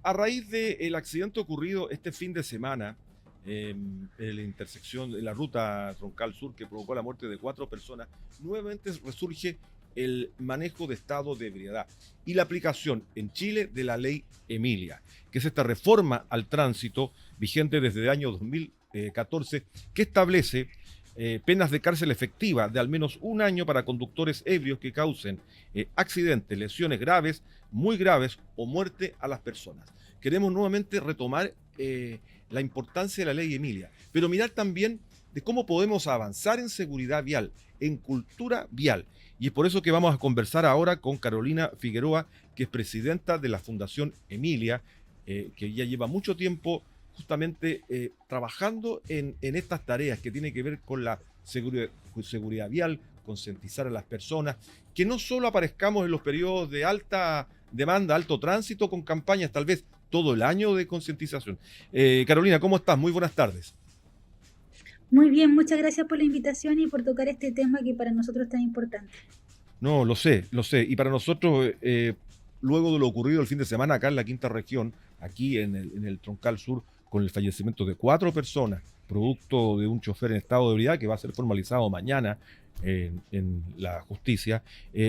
A raíz del accidente ocurrido este fin de semana en la intersección, en la ruta troncal sur que provocó la muerte de 4 personas, nuevamente resurge el manejo de estado de ebriedad y la aplicación en Chile de la ley Emilia, que es esta reforma al tránsito vigente desde el año 2014 que establece penas de cárcel efectiva de al menos 1 año para conductores ebrios que causen accidentes, lesiones graves, muy graves o muerte a las personas. Queremos nuevamente retomar la importancia de la ley Emilia, pero mirar también de cómo podemos avanzar en seguridad vial, en cultura vial. Y es por eso que vamos a conversar ahora con Carolina Figueroa, que es presidenta de la Fundación Emilia, que ya lleva mucho tiempo justamente trabajando en estas tareas que tienen que ver con la seguridad vial, concientizar a las personas, que no solo aparezcamos en los periodos de alta demanda, alto tránsito, con campañas tal vez todo el año de concientización. Carolina, ¿cómo estás? Muy buenas tardes. Muy bien, muchas gracias por la invitación y por tocar este tema que para nosotros es tan importante. No, lo sé, lo sé. Y para nosotros, luego de lo ocurrido el fin de semana acá en la quinta región, aquí en el Troncal Sur, con el fallecimiento de 4 personas, producto de un chofer en estado de ebriedad que va a ser formalizado mañana en la justicia,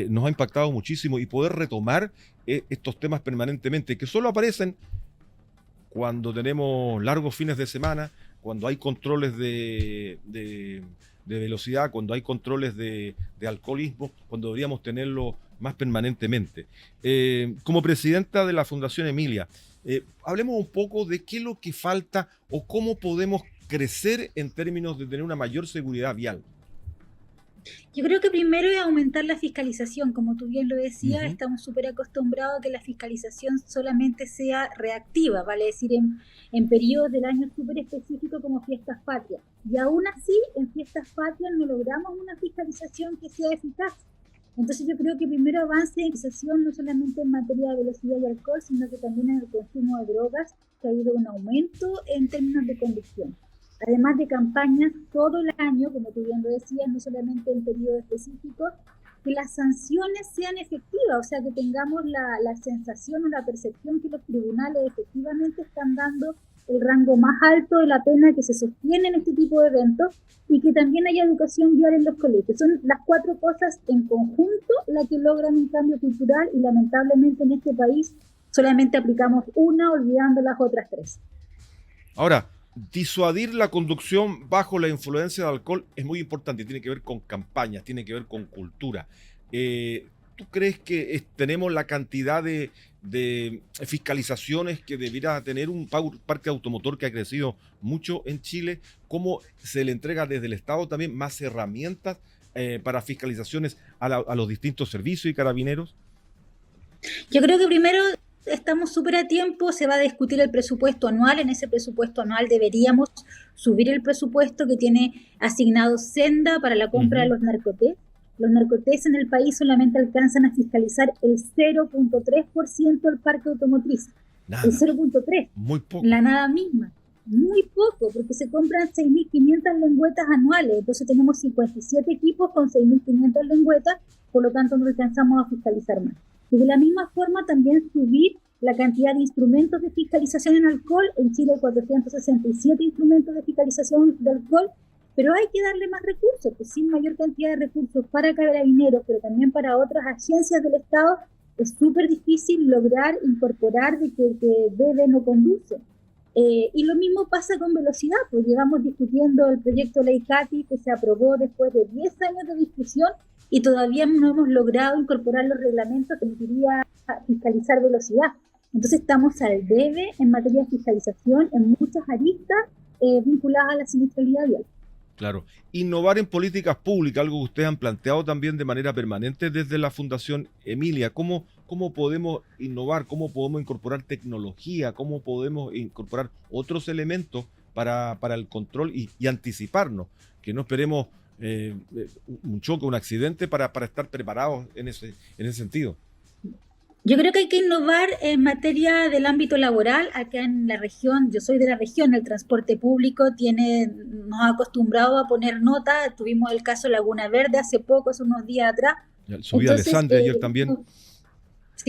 nos ha impactado muchísimo y poder retomar estos temas permanentemente, que solo aparecen cuando tenemos largos fines de semana, cuando hay controles de velocidad, cuando hay controles de alcoholismo, cuando deberíamos tenerlo más permanentemente. Como presidenta de la Fundación Emilia, hablemos un poco de qué es lo que falta o cómo podemos crecer en términos de tener una mayor seguridad vial. Yo creo que primero es aumentar la fiscalización, como tú bien lo decías, Ujú. estamos súper acostumbrados a que la fiscalización solamente sea reactiva, vale decir, en periodos del año súper específicos como fiestas patrias. Y aún así, en fiestas patrias no logramos una fiscalización que sea eficaz. Entonces yo creo que primero avance en fiscalización no solamente en materia de velocidad y alcohol, sino que también en el consumo de drogas, que ha habido un aumento en términos de conducción. Además de campañas todo el año, como tú bien lo decías, no solamente en periodos específicos, que las sanciones sean efectivas, o sea, que tengamos la sensación o la percepción que los tribunales efectivamente están dando el rango más alto de la pena que se sostiene en este tipo de eventos y que también haya educación vial en los colegios. Son las 4 cosas en conjunto las que logran un cambio cultural y lamentablemente en este país solamente aplicamos una olvidando las otras 3. Ahora, disuadir la conducción bajo la influencia de alcohol es muy importante, tiene que ver con campañas, tiene que ver con cultura. Eh, ¿Tú crees que tenemos la cantidad de fiscalizaciones que debiera tener un parque automotor que ha crecido mucho en Chile? ¿Cómo se le entrega desde el Estado también más herramientas para fiscalizaciones a los distintos servicios y carabineros? Yo creo que primero estamos súper a tiempo, se va a discutir el presupuesto anual, en ese presupuesto anual deberíamos subir el presupuesto que tiene asignado Senda para la compra de Ujú. los narcotés. Los narcotés en el país solamente alcanzan a fiscalizar el 0,3% del parque automotriz, el Nada, 0,3%, muy la poco. nada misma. Muy poco, porque se compran 6.500 lengüetas anuales, entonces tenemos 57 equipos con 6.500 lengüetas, por lo tanto no alcanzamos a fiscalizar más. Y de la misma forma también subir la cantidad de instrumentos de fiscalización en alcohol. En Chile hay 467 instrumentos de fiscalización de alcohol, pero hay que darle más recursos, pues sin mayor cantidad de recursos para carabineros, pero también para otras agencias del Estado, es súper difícil lograr incorporar de que el que bebe no conduce. Y lo mismo pasa con velocidad, pues llevamos discutiendo el proyecto Ley Cati que se aprobó después de 10 años de discusión y todavía no hemos logrado incorporar los reglamentos que permitiría fiscalizar velocidad. Entonces estamos al debe en materia de fiscalización en muchas aristas vinculadas a la siniestralidad vial. Claro. Innovar en políticas públicas, algo que ustedes han planteado también de manera permanente desde la Fundación Emilia. ¿Cómo podemos innovar? ¿Cómo podemos incorporar tecnología? ¿Cómo podemos incorporar otros elementos para el control y anticiparnos? Que no esperemos un choque, un accidente para estar preparados en ese sentido. Yo creo que hay que innovar en materia del ámbito laboral. Acá en la región, yo soy de la región, el transporte público nos ha acostumbrado a poner nota. Tuvimos el caso Laguna Verde hace poco, hace unos días atrás. Subí a Entonces, Alessandria ayer también.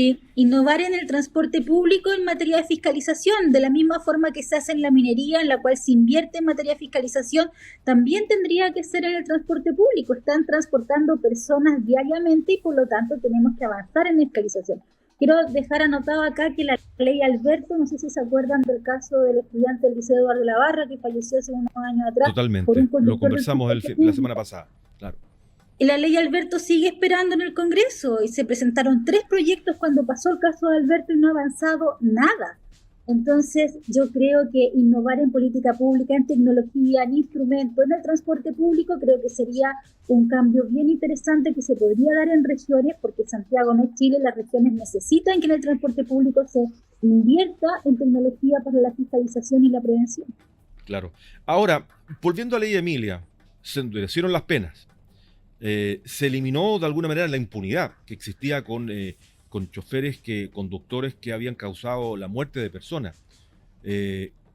Sí, innovar en el transporte público en materia de fiscalización, de la misma forma que se hace en la minería, en la cual se invierte en materia de fiscalización, también tendría que ser en el transporte público. Están transportando personas diariamente y por lo tanto tenemos que avanzar en fiscalización. Quiero dejar anotado acá que la ley Alberto, no sé si se acuerdan del caso del estudiante del Liceo Eduardo Lavarra, que falleció hace unos años atrás por un Totalmente. Lo conductor del conversamos transporte la público. semana pasada. Claro. Y la ley Alberto sigue esperando en el Congreso y se presentaron 3 proyectos cuando pasó el caso de Alberto y no ha avanzado nada. Entonces yo creo que innovar en política pública, en tecnología, en instrumentos, en el transporte público, creo que sería un cambio bien interesante que se podría dar en regiones, porque Santiago no es Chile, las regiones necesitan que en el transporte público se invierta en tecnología para la fiscalización y la prevención. Claro. Ahora, volviendo a Ley Emilia, se endurecieron las penas. Se eliminó de alguna manera la impunidad que existía con choferes, conductores que habían causado la muerte de personas.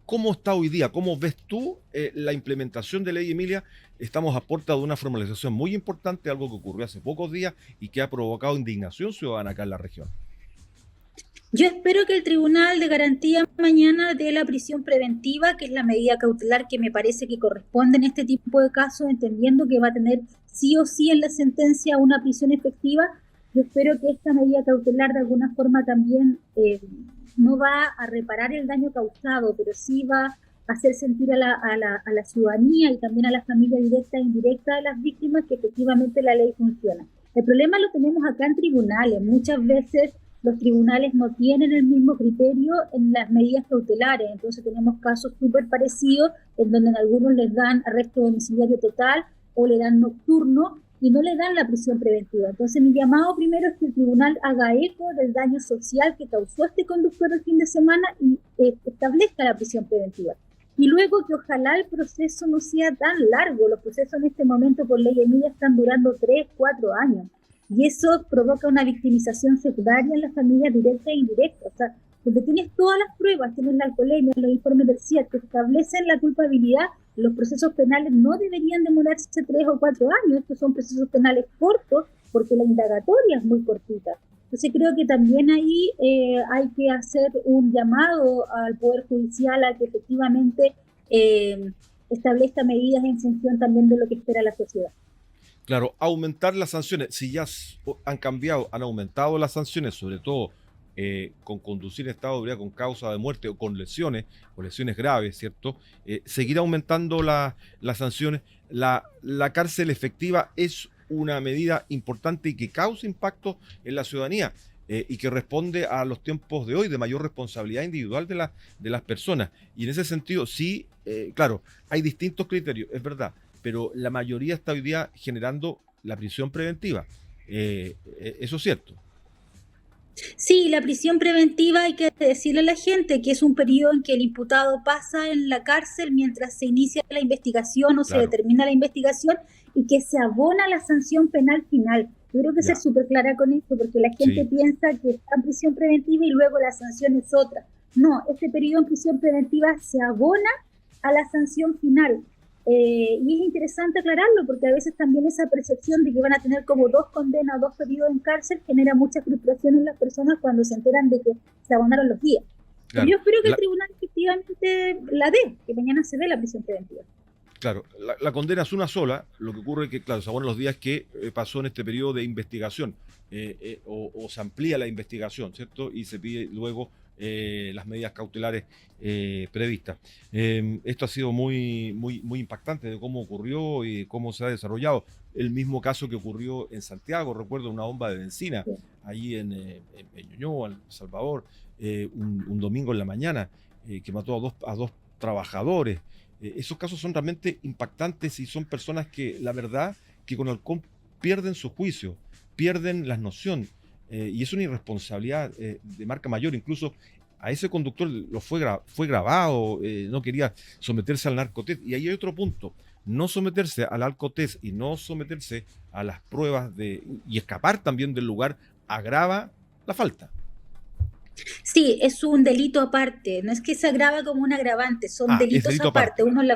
¿Cómo está hoy día? ¿Cómo ves tú la implementación de Ley Emilia? Estamos a puerta de una formalización muy importante, algo que ocurrió hace pocos días y que ha provocado indignación ciudadana acá en la región. Yo espero que el Tribunal de Garantía mañana dé la prisión preventiva, que es la medida cautelar que me parece que corresponde en este tipo de casos, entendiendo que va a tener sí o sí en la sentencia una prisión efectiva. Yo espero que esta medida cautelar de alguna forma también no va a reparar el daño causado, pero sí va a hacer sentir a la ciudadanía y también a la familia directa e indirecta de las víctimas que efectivamente la ley funciona. El problema lo tenemos acá en tribunales. Muchas veces los tribunales no tienen el mismo criterio en las medidas cautelares, entonces tenemos casos súper parecidos en donde en algunos les dan arresto domiciliario total o le dan nocturno y no le dan la prisión preventiva. Entonces mi llamado primero es que el tribunal haga eco del daño social que causó este conductor el fin de semana y establezca la prisión preventiva. Y luego que ojalá el proceso no sea tan largo. Los procesos en este momento por Ley Emilia están durando 3, 4 años. Y eso provoca una victimización secundaria en las familias directas e indirectas. O sea, donde tienes todas las pruebas, tienes la alcoholemia, los informes del CIET que establecen la culpabilidad, los procesos penales no deberían demorarse 3 o 4 años. Estos son procesos penales cortos porque la indagatoria es muy cortita. Entonces creo que también ahí hay que hacer un llamado al Poder Judicial a que efectivamente establezca medidas en función también de lo que espera la sociedad. Claro, aumentar las sanciones. Si ya han cambiado, han aumentado las sanciones, sobre todo con conducir en estado de ebriedad con causa de muerte o lesiones graves, ¿cierto? Seguir aumentando las sanciones. La cárcel efectiva es una medida importante y que causa impacto en la ciudadanía y que responde a los tiempos de hoy de mayor responsabilidad individual de las personas. Y en ese sentido, sí, claro, hay distintos criterios, es verdad, pero la mayoría está hoy día generando la prisión preventiva. Eso es cierto. Sí, la prisión preventiva hay que decirle a la gente que es un periodo en que el imputado pasa en la cárcel mientras se inicia la investigación o se determina la investigación y que se abona la sanción penal final. Yo creo que ser súper clara con esto porque la gente piensa que está en prisión preventiva y luego la sanción es otra. No, este periodo en prisión preventiva se abona a la sanción final. Y es interesante aclararlo porque a veces también esa percepción de que van a tener como 2 condenas, 2 periodos en cárcel genera mucha frustración en las personas cuando se enteran de que se abonaron los días. Claro. Yo espero que el tribunal efectivamente la dé, que mañana se dé la prisión preventiva. Claro, la condena es una sola, lo que ocurre es que, claro, se abonan los días que pasó en este periodo de investigación o se amplía la investigación, ¿cierto? Y se pide luego las medidas cautelares previstas. Esto ha sido muy impactante de cómo ocurrió y cómo se ha desarrollado. El mismo caso que ocurrió en Santiago, recuerdo una bomba de benzina allí en Ñuñoa, El Salvador, un domingo en la mañana que mató a dos trabajadores. Esos casos son realmente impactantes y son personas que la verdad que con alcohol pierden su juicio, pierden la noción. Y es una irresponsabilidad de marca mayor. Incluso a ese conductor fue grabado, no quería someterse al narcotest. Y ahí hay otro punto, no someterse al alcotest y no someterse a las pruebas y escapar también del lugar agrava la falta. Sí, es un delito aparte, no es que se agrava como un agravante, son delitos aparte. Uno en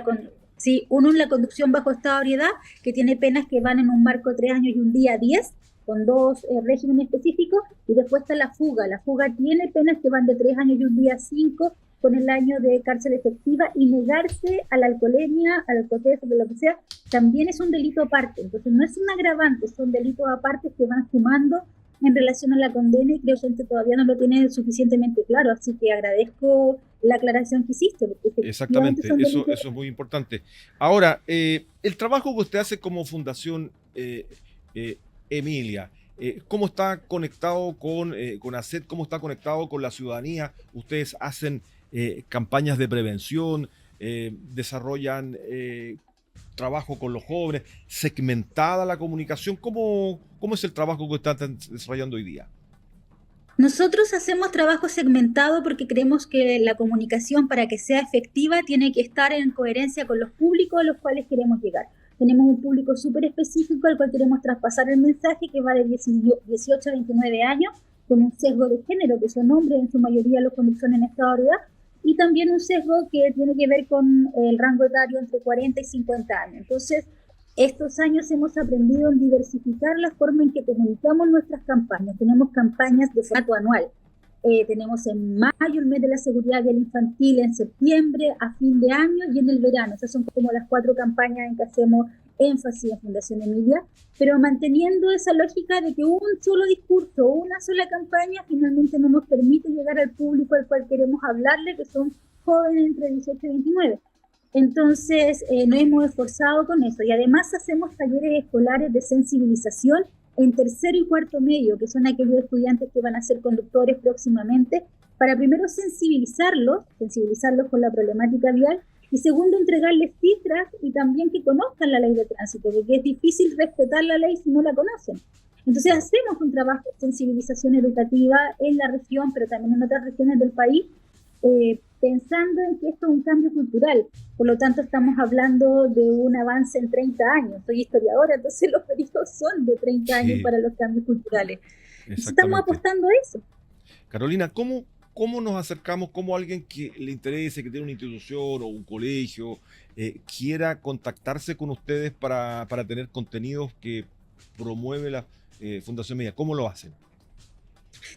la conducción bajo estado de ebriedad, que tiene penas que van en un marco 3 años y un día 10, con dos regímenes específicos, y después está la fuga. La fuga tiene penas que van de 3 años y un día a 5, con el año de cárcel efectiva, y negarse a la alcoholemia, al alcoholismo, de lo que sea, también es un delito aparte. Entonces no es un agravante, son delitos aparte que van sumando en relación a la condena, y creo que gente todavía no lo tiene suficientemente claro, así que agradezco la aclaración que hiciste. Porque exactamente, eso es muy importante. Ahora, el trabajo que usted hace como Fundación Emilia, ¿cómo está conectado con ACET? ¿Cómo está conectado con la ciudadanía? ¿Ustedes hacen campañas de prevención? ¿Desarrollan trabajo con los jóvenes? ¿Segmentada la comunicación? ¿Cómo es el trabajo que están desarrollando hoy día? Nosotros hacemos trabajo segmentado porque creemos que la comunicación, para que sea efectiva, tiene que estar en coherencia con los públicos a los cuales queremos llegar. Tenemos un público súper específico al cual queremos traspasar el mensaje, que va de 18 a 29 años, con un sesgo de género, que son hombres en su mayoría los que son en estado de edad, y también un sesgo que tiene que ver con el rango etario entre 40 y 50 años. Entonces, estos años hemos aprendido en diversificar la forma en que comunicamos nuestras campañas. Tenemos campañas de formato anual. Tenemos en mayo el mes de la seguridad vial infantil, en septiembre, a fin de año y en el verano. Esas son como las 4 campañas en que hacemos énfasis en Fundación Emilia, pero manteniendo esa lógica de que un solo discurso o una sola campaña finalmente no nos permite llegar al público al cual queremos hablarle, que son jóvenes entre 18 y 29. Entonces, nos hemos esforzado con eso, y además hacemos talleres escolares de sensibilización en tercero y cuarto medio, que son aquellos estudiantes que van a ser conductores próximamente, para primero sensibilizarlos con la problemática vial, y segundo, entregarles cifras y también que conozcan la ley de tránsito, porque es difícil respetar la ley si no la conocen. Entonces hacemos un trabajo de sensibilización educativa en la región, pero también en otras regiones del país, pensando en que esto es un cambio cultural. Por lo tanto, estamos hablando de un avance en 30 años. Soy historiadora, entonces los periodos son de 30 años para los cambios culturales. Estamos apostando a eso. Carolina, ¿cómo nos acercamos? ¿Cómo alguien que le interese, que tiene una institución o un colegio, quiera contactarse con ustedes para tener contenidos que promueve la Fundación Emilia? ¿Cómo lo hacen?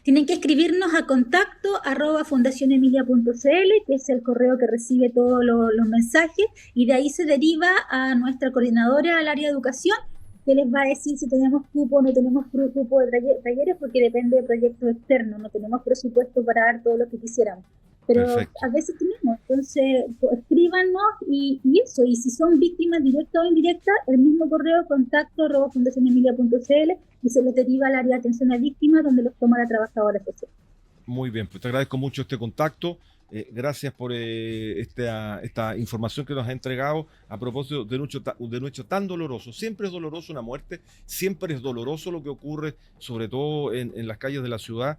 Tienen que escribirnos a contacto@fundacionemilia.cl, que es el correo que recibe todos los mensajes, y de ahí se deriva a nuestra coordinadora al área de educación, que les va a decir si tenemos cupo o no tenemos cupo de talleres, porque depende de proyectos externos, no tenemos presupuesto para dar todo lo que quisiéramos. Pero perfecto, a veces tenemos, entonces escríbanos y eso, y si son víctimas directas o indirectas, el mismo correo, contacto@fundacionemilia.cl, y se les deriva al área de atención a víctimas, donde los toma la trabajadora social. Muy bien, pues te agradezco mucho este contacto. Gracias por esta información que nos ha entregado a propósito de un hecho tan doloroso. Siempre es doloroso una muerte, siempre es doloroso lo que ocurre, sobre todo en las calles de la ciudad,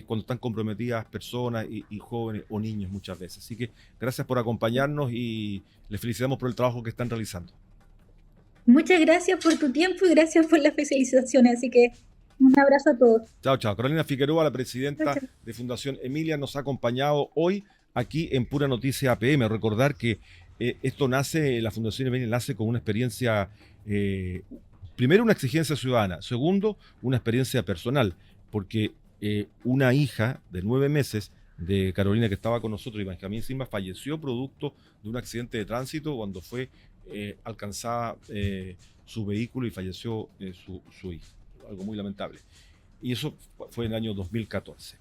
cuando están comprometidas personas y jóvenes o niños muchas veces. Así que gracias por acompañarnos y les felicitamos por el trabajo que están realizando. Muchas gracias por tu tiempo y gracias por la especialización. Así que un abrazo a todos. Chao, chao. Carolina Figueroa, la presidenta de Fundación Emilia, nos ha acompañado hoy aquí en Pura Noticia APM. Recordar que la Fundación Emilia nace con una experiencia, primero una exigencia ciudadana, segundo una experiencia personal, porque una hija de 9 meses de Carolina que estaba con nosotros, y Benjamín Simba, falleció producto de un accidente de tránsito cuando fue alcanzada su vehículo y falleció su hija. Algo muy lamentable. Y eso fue en el año 2014.